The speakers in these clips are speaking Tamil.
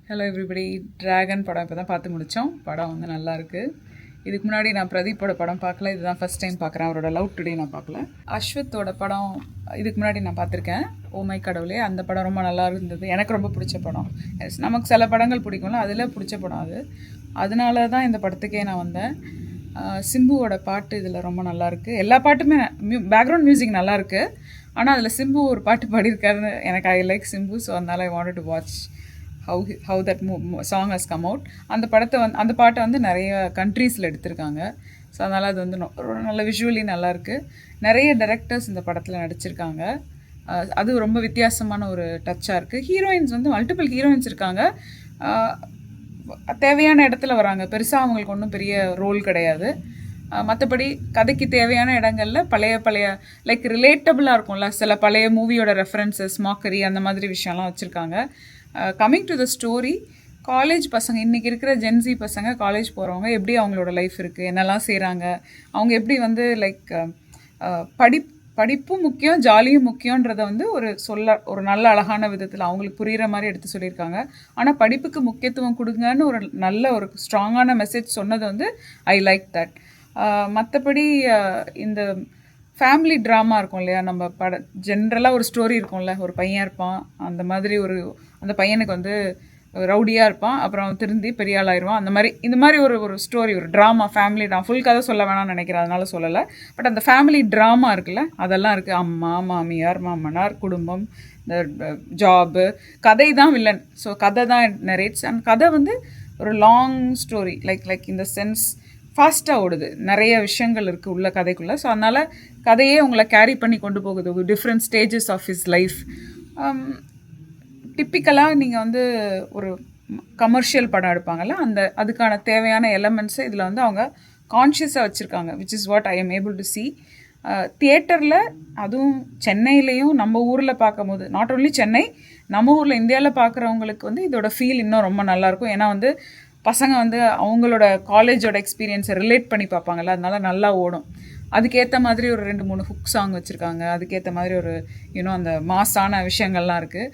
Hello everybody. ட்ராகன் படம் இப்போ தான் பார்த்து முடித்தோம். படம் வந்து நல்லாயிருக்கு. இதுக்கு முன்னாடி நான் பிரதீப்போட படம் பார்க்கல, இதுதான் ஃபஸ்ட் டைம் பார்க்குறேன். அவரோட லவ் டுடே நான் பார்க்கல. அஸ்வத்தோட படம் இதுக்கு முன்னாடி நான் பார்த்துருக்கேன், ஓ மை கடவுளே. அந்த படம் ரொம்ப நல்லா இருந்தது, எனக்கு ரொம்ப பிடிச்ச படம். நமக்கு சில படங்கள் பிடிக்கும்ல, அதில் பிடிச்ச படம் அது. அதனால தான் இந்த படத்துக்கே நான் வந்தேன். சிம்புவோட பாட்டு இதில் ரொம்ப நல்லாயிருக்கு. எல்லா பாட்டுமே பேக்ரவுண்ட் மியூசிக் நல்லாயிருக்கு. ஆனால் அதில் சிம்பு ஒரு பாட்டு பாடியிருக்காருன்னு எனக்கு ஐ லைக் சிம்பு. ஸோ அதனால் I wanted to watch how that song has come out. அந்த பாட்டை வந்து நிறைய கண்ட்ரீஸில் எடுத்திருக்காங்க. ஸோ அதனால் அது வந்து நல்ல விஷுவலி நல்லாயிருக்கு. நிறைய டைரக்டர்ஸ் இந்த படத்தில் நடிச்சிருக்காங்க. அது ரொம்ப வித்தியாசமான ஒரு டச்சாக இருக்குது. ஹீரோயின்ஸ் வந்து மல்டிபிள் ஹீரோயின்ஸ் இருக்காங்க. தேவையான இடத்துல வராங்க. பெருசாக அவங்களுக்கு ஒன்றும் பெரிய ரோல் கிடையாது. மற்றபடி கதைக்கு தேவையான இடங்களில் பழைய லைக் ரிலேட்டபிளாக இருக்கும்ல, சில பழைய மூவியோட ரெஃபரன்சஸ், மாக்கரி, அந்த மாதிரி விஷயம்லாம் வச்சுருக்காங்க. Coming to the story, college பசங்க, இன்றைக்கி இருக்கிற ஜென்சி பசங்க காலேஜ் போகிறவங்க எப்படி அவங்களோட லைஃப் இருக்குது, என்னெல்லாம் செய்கிறாங்க, அவங்க எப்படி வந்து லைக் படிப்பும் முக்கியம், ஜாலியும் முக்கியன்றதை வந்து ஒரு நல்ல அழகான விதத்தில் அவங்களுக்கு புரிகிற மாதிரி எடுத்து சொல்லியிருக்காங்க. ஆனால் படிப்புக்கு முக்கியத்துவம் கொடுங்கன்னு ஒரு ஸ்ட்ராங்கான மெசேஜ் சொன்னது வந்து ஐ லைக் தட். மற்றபடி இந்த ஃபேமிலி ட்ராமா இருக்கும் இல்லையா, நம்ம ஜென்ரலாக ஒரு ஸ்டோரி இருக்கும்ல, ஒரு பையன் இருப்பான், அந்த மாதிரி அந்த பையனுக்கு வந்து ரவுடியாக இருப்பான், அப்புறம் திருந்தி பெரிய ஆளாயிருவான், இந்த மாதிரி ஒரு ஸ்டோரி, ஒரு ட்ராமா, ஃபேமிலி ட்ராமா. ஃபுல் கதை சொல்ல வேணாம்னு நினைக்கிறேன், அதனால சொல்லலை. பட் அந்த ஃபேமிலி ட்ராமா இருக்குல்ல, அதெல்லாம் இருக்குது. அம்மா, மாமியார், மாமனார், குடும்பம், இந்த ஜாபு, கதை தான் வில்லன். ஸோ கதை தான் நரேட்ஸ். அண்ட் கதை வந்து ஒரு லாங் ஸ்டோரி, லைக் இந்த சென்ஸ் ஃபாஸ்ட்டாக ஓடுது, நிறைய விஷயங்கள் இருக்குது உள்ள கதைக்குள்ளே. ஸோ அதனால் கதையே உங்களை கேரி பண்ணி கொண்டு போகுது, ஒரு different stages of his life. டிப்பிக்கலாக நீங்கள் வந்து ஒரு கமர்ஷியல் படம் எடுப்பாங்கள்ல, அதுக்கான தேவையான எலமெண்ட்ஸை இதில் வந்து அவங்க கான்ஷியஸாக வச்சுருக்காங்க, which is what I am able to C. தியேட்டரில், அதுவும் சென்னையிலையும் நம்ம ஊரில் பார்க்கும் போது, நாட் ஓன்லி சென்னை, நம்ம ஊரில் இந்தியாவில் பார்க்குறவங்களுக்கு வந்து இதோட ஃபீல் இன்னும் ரொம்ப நல்லாயிருக்கும். ஏன்னா வந்து பசங்க வந்து அவங்களோட காலேஜோட எக்ஸ்பீரியன்ஸை ரிலேட் பண்ணி பார்ப்பாங்கல்ல, அதனால நல்லா ஓடும். அதுக்கேற்ற மாதிரி ஒரு 2-3 ஹுக் சாங் வச்சுருக்காங்க. அதுக்கேற்ற மாதிரி ஒரு அந்த மாஸான விஷயங்கள்லாம் இருக்குது.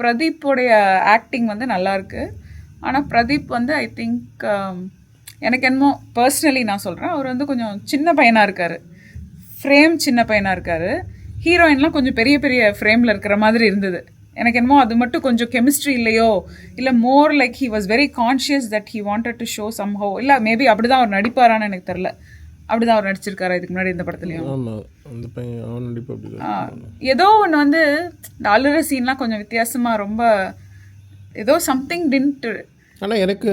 பிரதீப்போடைய ஆக்டிங் வந்து நல்லாயிருக்கு. ஆனால் பிரதீப் வந்து ஐ திங்க், எனக்கு என்னமோ பர்சனலி நான் சொல்கிறேன், அவர் வந்து கொஞ்சம் சின்ன பையனாக இருக்கார், ஃப்ரேம் சின்ன பையனாக இருக்கார். ஹீரோயின்லாம் கொஞ்சம் பெரிய பெரிய ஃப்ரேமில் இருக்கிற மாதிரி இருந்தது. எனக்கு என்னமோ அது மட்டும் கொஞ்சம் கெமிஸ்ட்ரி இல்லையோ, இல்லை more like he was very conscious that he wanted to show somehow. இல்லை மேபி அப்படி தான் அவர் நடிப்பாரான்னு எனக்கு தெரில. அப்படி தான் அவர் நடிச்சிருக்காரு இதுக்கு முன்னாடி இந்த படத்துலையும். ஏதோ ஒன்று வந்து இந்த அழுற சீன்லாம் கொஞ்சம் வித்தியாசமாக, ரொம்ப ஏதோ சம்திங் டின்ட்டு. ஆனால் எனக்கு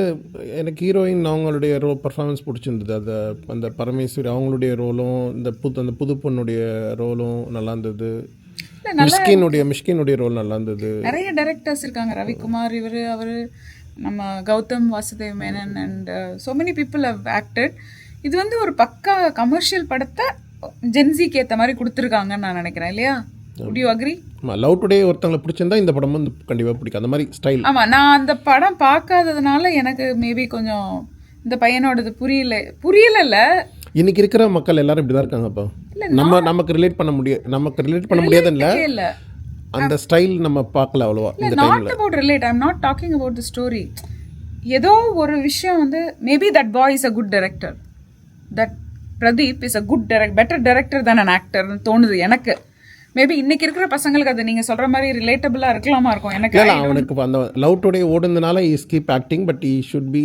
ஹீரோயின் அவங்களுடைய பர்ஃபார்மன்ஸ் பிடிச்சிருந்தது. அந்த பரமேஸ்வரி அவங்களுடைய ரோலும், அந்த புது பொண்ணுடைய ரோலும் நல்லா இருந்தது. மிஷ்கினுடைய ரோல் நல்லா இருந்தது. நிறைய டைரக்டர்ஸ் இருக்காங்க, ரவிக்குமார், அவர் நம்ம Gautham Vasudev Menon and so many people have acted. இது வந்து ஒரு பக்கா கமர்ஷியல் படத்தை ஜென்சிக்கு ஏற்ற மாதிரி கொடுத்துருக்காங்கன்னு நான் நினைக்கிறேன், இல்லையா? would you agree? Love today ஒருத்தங்களை பிடிச்சிருந்தா இந்த படம் வந்து கண்டிப்பாக பிடிக்கும், அந்த மாதிரி ஸ்டைல். ஆமாம், நான் அந்த படம் பார்க்காததுனால எனக்கு மேபி கொஞ்சம் இந்த பையனோடது புரியல. இன்னைக்கு இருக்கிற மக்கள் எல்லாரும் இப்படி தான் இருக்காங்க. அப்போ நமக்கு ரிலேட் பண்ண முடியாதுன்னு இல்லை, அந்த ஸ்டைல் நம்ம பார்க்கல அவ்வளோவா இந்த டைம்ல. Not about relate, I am not talking about the story. ஏதோ ஒரு விஷயம் வந்து maybe that boy is a good director, that Pradeep is a good better director than an actorன்னு தோணுது எனக்கு. மேபி இன்னைக்கு இருக்கிற பசங்களுக்கு அது நீங்கள் சொல்கிற மாதிரி ரிலேட்டபிளாக இருக்கலாமா இருக்கும். எனக்கு அவனுக்கு அந்த லவ் டுடே ஓடுனதுனால is keep acting, but he should be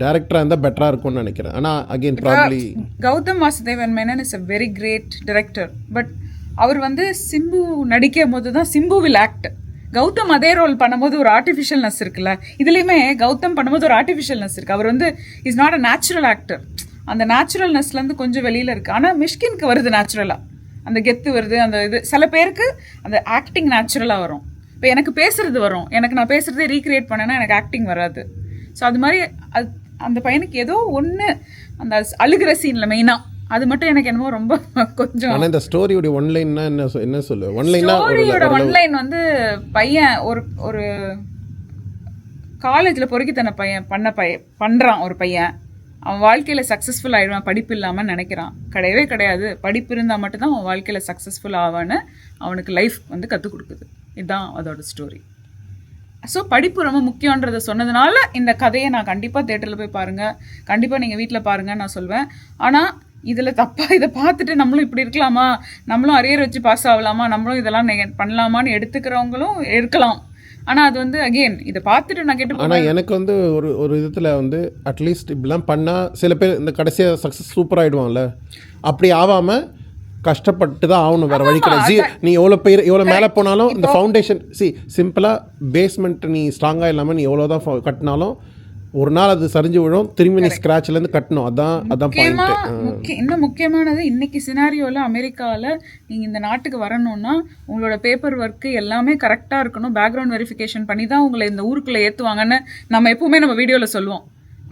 டேரக்டராக இருந்தால் பெட்டராக இருக்கும்னு நினைக்கிறேன். ஆனால் again probably Gautham Vasudev Menon is a very great director. But அவர் வந்து சிம்பு நடிக்கும் போது தான் சிம்பு வில் ஆக்ட். கௌதம் அதே ரோல் பண்ணும்போது ஒரு ஆர்டிஃபிஷியல்னஸ் இருக்குல்ல, இதுலேயுமே கௌதம் பண்ணும்போது ஒரு ஆர்டிஃபிஷியல்னஸ் இருக்குது. அவர் வந்து is not a natural actor. அந்த நேச்சுரல்னஸ்லேருந்து கொஞ்சம் வெளியில் இருக்குது. ஆனால் மிஷ்கினுக்கு வருது நேச்சுரலாக, அந்த கெத்து வருது, அந்த இது. சில பேருக்கு அந்த ஆக்டிங் நேச்சுரலாக வரும். இப்போ எனக்கு பேசுறது வரும், நான் பேசுகிறதே ரீக்ரியேட் பண்ணேன்னா எனக்கு ஆக்டிங் வராது. ஸோ அது மாதிரி அந்த பையனுக்கு ஏதோ ஒன்று அந்த அழுகிற சீனில் மெயினாக அது மட்டும் எனக்கு என்னமோ ரொம்ப கொஞ்சம். ஆனால் இந்த ஸ்டோரியோட ஒன்லைன்னா என்ன சொல்லு, ஒன்லைன் வந்து பையன் ஒரு காலேஜில் பொறுக்கித்தன பண்ணுறான் ஒரு பையன். அவன் வாழ்க்கையில் சக்ஸஸ்ஃபுல் ஆகிடுவான் படிப்பு இல்லாமல் நினைக்கிறான். கிடையவே கிடையாது, படிப்பு இருந்தால் மட்டும்தான் அவன் வாழ்க்கையில் சக்ஸஸ்ஃபுல் ஆவான்னு அவனுக்கு லைஃப் வந்து கற்றுக் கொடுக்குது. இதுதான் அதோட ஸ்டோரி. ஸோ படிப்பு ரொம்ப முக்கியன்றதை சொன்னதுனால இந்த கதையை நான் கண்டிப்பாக தேட்டரில் போய் பாருங்கள், கண்டிப்பாக நீங்கள் வீட்டில் பாருங்கன்னு நான் சொல்வேன். ஆனால் இதில் தப்பாக இதை பார்த்துட்டு நம்மளும் இப்படி இருக்கலாமா, நம்மளும் அரியர் வச்சு பாஸ் ஆகலாமா, நம்மளும் இதெல்லாம் பண்ணலாமான்னு எடுத்துக்கிறவங்களும் இருக்கலாம். ஆனால் அது வந்து அகெயின் இதை பார்த்துட்டு நான் கேட்டு. ஆனால் எனக்கு வந்து ஒரு விதத்தில் வந்து அட்லீஸ்ட் இப்படிலாம் பண்ணால் சில பேர் இந்த கடைசியாக சக்ஸஸ் சூப்பர் ஆகிடுவாங்கல்ல, அப்படி ஆகாமல் கஷ்டப்பட்டு தான் ஆகணும், வேறு வழி கிடையாது. நீ எவ்வளோ மேலே போனாலும் இந்த ஃபவுண்டேஷன் சிம்பிளாக பேஸ்மெண்ட் நீ ஸ்ட்ராங்காக இல்லாமல் நீ எவ்வளோ தான் கட்டினாலும் ஒரு நாள் அது சரிஞ்சு விழும், திரும்பி நீ ஸ்க்ராட்ச்லேருந்து கட்டணும். அதான் பாயிண்ட். இன்னும் முக்கியமானது இன்னைக்கு சினாரியோவில் அமெரிக்காவில் நீங்கள் இந்த நாட்டுக்கு வரணும்னா உங்களோட பேப்பர் ஒர்க்கு எல்லாமே கரெக்டாக இருக்கணும், பேக்ரவுண்ட் வெரிஃபிகேஷன் பண்ணி தான் உங்களை இந்த ஊருக்குள்ளே ஏற்றுவாங்கன்னு நம்ம எப்பவுமே நம்ம வீடியோவில் சொல்லுவோம்.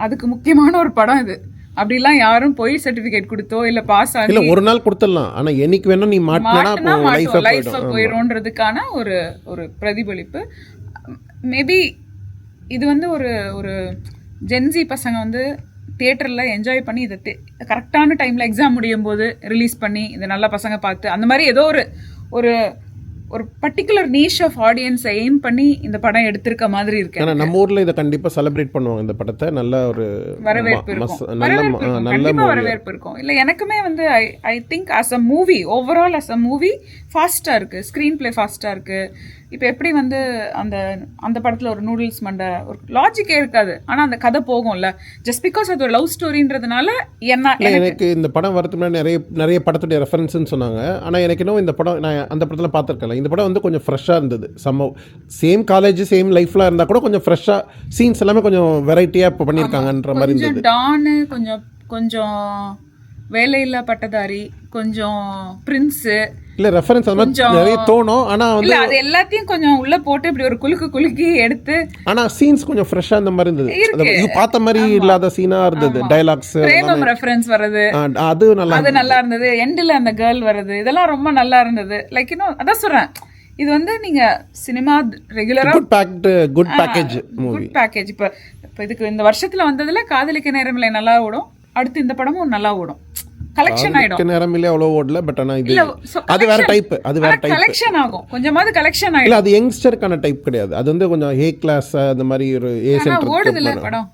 அதுக்கு முக்கியமான ஒரு படம் இது. அப்படிலாம் யாரும் போய் சர்டிஃபிகேட் கொடுத்தோ இல்லை பாஸ் ஆகி இல்லை ஒரு நாள் கொடுத்துடலாம், ஆனால் என்னைக்கு வேணும் நீ மாட்டினா லைஃப் போயிடும்ன்றதுக்கான ஒரு பிரதிபலிப்பு. மேபி இது வந்து ஒரு ஜென்சி பசங்க வந்து தியேட்டரில் என்ஜாய் பண்ணி இதை கரெக்டான டைமில் எக்ஸாம் முடியும் போது ரிலீஸ் பண்ணி இதை நல்லா பசங்க பார்த்து அந்த மாதிரி ஏதோ ஒரு பர்டிகுலர் நீஷ் ஆஃப் ஆடியன்ஸை எய்ம் பண்ணி இந்த படம் எடுத்திருக்க மாதிரி இருக்கு. ஏன்னா நம்ம ஊரில் இதை கண்டிப்பாக செலிப்ரேட் பண்ணுவாங்க, இந்த படத்தை நல்ல ஒரு வரவேற்பு இருக்கும். இல்லை எனக்குமே வந்து I think as a movie overall as a movie ஃபாஸ்ட்டாக இருக்குது, ஸ்க்ரீன் பிளே ஃபாஸ்ட்டாக இருக்குது. இப்போ எப்படி வந்து அந்த படத்தில் ஒரு நூடுல்ஸ் மண்டை ஒரு லாஜிக்கே இருக்காது, ஆனால் அந்த கதை போகும்ல. ஜஸ்ட் பிகாஸ் அது ஒரு லவ் ஸ்டோரின்றதுனால எனக்கு இந்த படம் வரதுக்கு முன்னாடி நிறைய படத்துடைய ரெஃபரன்ஸ்ன்னு சொன்னாங்க. ஆனால் எனக்கு இன்னும் இந்த படம் நான் அந்த படத்தில் பார்த்துருக்கேன். இந்த படம் வந்து கொஞ்சம் ஃப்ரெஷ்ஷாக இருந்தது. சேம் காலேஜ் சேம் லைஃப்லாம் இருந்தால் கூட கொஞ்சம் ஃப்ரெஷ்ஷாக சீன்ஸ் எல்லாமே கொஞ்சம் வெரைட்டியாக இப்போ பண்ணியிருக்காங்கன்ற மாதிரி இருந்தது. டானு கொஞ்சம் வேலையில்லா பட்டதாரி, கொஞ்சம் பிரின்ஸு இல்லை ரெஃபரன்ஸ் அது மாதிரி நிறைய தோணும். ஆனால் வந்து அது எல்லாத்தையும் கொஞ்சம் உள்ள போட்டு இப்படி ஒரு குலுக்கி எடுத்து, ஆனால் சீன்ஸ் கொஞ்சம் ஃப்ரெஷ்ஷாக இந்த மாதிரி இருந்தது. இது பார்த்த மாதிரி இல்லாத சீனாக இருந்தது. டைலாக்ஸ் பிரேமம் ரெஃபரன்ஸ் வருது, அது நல்லா இருந்தது. எண்டில் அந்த கேர்ள் வருது, இதெல்லாம் ரொம்ப நல்லா இருந்தது. லைக் இன்னும் அதான் சொல்கிறேன், இது வந்து நீங்க சினிமா ரெகுலரா குட் பேக்கேஜ் மூவி பேக்கேஜ். இப்போ இதுக்கு இந்த வருஷத்துல வந்ததுல காதலிக்க நேரமில்லை நல்லா ஓடும், அடுத்து இந்த படமும் நல்லா ஓடும், கலெக்ஷன் ஆயிடும். நேரமில்லை அவ்வளோ ஓடல, பட் ஆனால் இது அது வேற டைப், கலெக்ஷன் ஆகும், கொஞ்சமாவது கலெக்ஷன் ஆயிடும். இல்லை அது யங்ஸ்டருக்கான டைப் கிடையாது, அது வந்து கொஞ்சம் ஹே கிளாஸ் அந்த மாதிரி ஒரு ஏ சென்டர் ஓடுதுல படம்.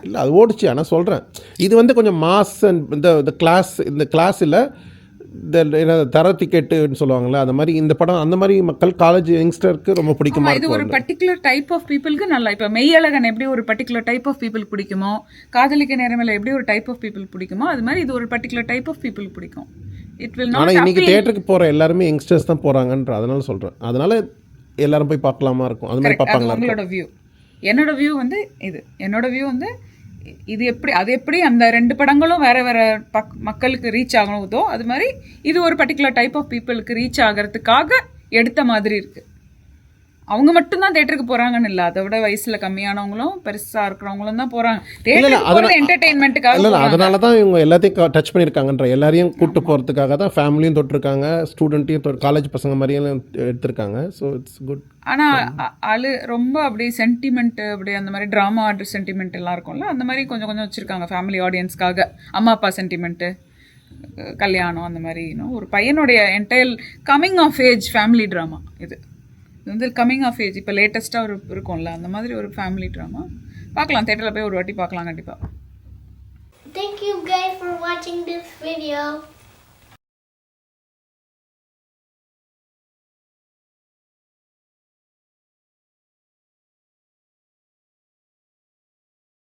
இல்லை அது ஓடிச்சு. ஆனால் சொல்கிறேன் இது வந்து கொஞ்சம் மாஸ் இந்த கிளாஸ் இல்லை இந்த தர டிக்கெட்டுன்னு சொல்லுவாங்கள்ல, அந்த மாதிரி இந்த படம் அந்த மாதிரி மக்கள் காலேஜ் யங்ஸ்டருக்கு ரொம்ப பிடிக்குமா. இது ஒரு பர்டிகுலர் டைப் ஆஃப் பீப்புளுக்கு நல்லா. இப்போ மெய்யழகன் எப்படி ஒரு பர்டிகுலர் டைப் ஆஃப் பீப்புள் பிடிக்குமோ, காதலிக்க நேரமில்லை எப்படி ஒரு டைப் ஆஃப் பீப்புள் பிடிக்குமோ, அது மாதிரி இது ஒரு பர்டிகுலர் டைப் ஆஃப் பீப்புள் பிடிக்கும். It will not. ஆனால் இன்னைக்கு தியேட்டருக்கு போகிற எல்லாருமே யங்ஸ்டர்ஸ் தான் போகிறாங்கன்ற அதனால சொல்கிறேன். அதனால எல்லாரும் போய் பார்க்கலாமா இருக்கும், அது மாதிரி பார்ப்பாங்களா. உங்களோட வியூ. என்னோட வியூ வந்து இது எப்படி அந்த ரெண்டு படங்களும் வேற வேற மக்களுக்கு ரீச் ஆகணுதோ அது மாதிரி இது ஒரு பர்டிகுலர் டைப் ஆஃப் பீப்புளுக்கு ரீச் ஆகிறதுக்காக எடுத்த மாதிரி இருக்கு. அவங்க மட்டும்தான் தேட்டருக்கு போறாங்கன்னு இல்லை, அதை விட வயசுல கம்மியானவங்களும் பெருசா இருக்கிறவங்களும் தான் போறாங்க. என்டர்டெயின்மெண்ட்டுக்காக. அதனால தான் இவங்க எல்லாத்தையும் டச் பண்ணியிருக்காங்கன்ற, எல்லாரையும் கூட்டு போறதுக்காக தான் ஃபேமிலியும் தொட்டிருக்காங்க, ஸ்டூடெண்ட்டையும் காலேஜ் பசங்க மாதிரியும் எடுத்திருக்காங்க. So it's good. ஆனால் ரொம்ப அப்படி சென்டிமெண்ட் அப்படி அந்த மாதிரி ட்ராமா சென்டிமெண்ட் எல்லாம் இருக்கும்ல, அந்த மாதிரி கொஞ்சம் கொஞ்சம் வச்சிருக்காங்க ஃபேமிலி ஆடியன்ஸ்க்காக. அம்மா அப்பா சென்டிமெண்ட்டு, கல்யாணம், அந்த மாதிரி ஒரு பையனுடைய entire coming of age family drama. இது வந்து கம்மிங் ஆஃப் ஏஜ் இப்போ லேட்டஸ்ட்டாக இருக்கும்ல, அந்த மாதிரி ஒரு ஃபேமிலி ட்ராமா. பார்க்கலாம், தேட்டரில் போய் ஒரு வாட்டி பார்க்கலாம் கண்டிப்பாக. Thank you guys for watching this video.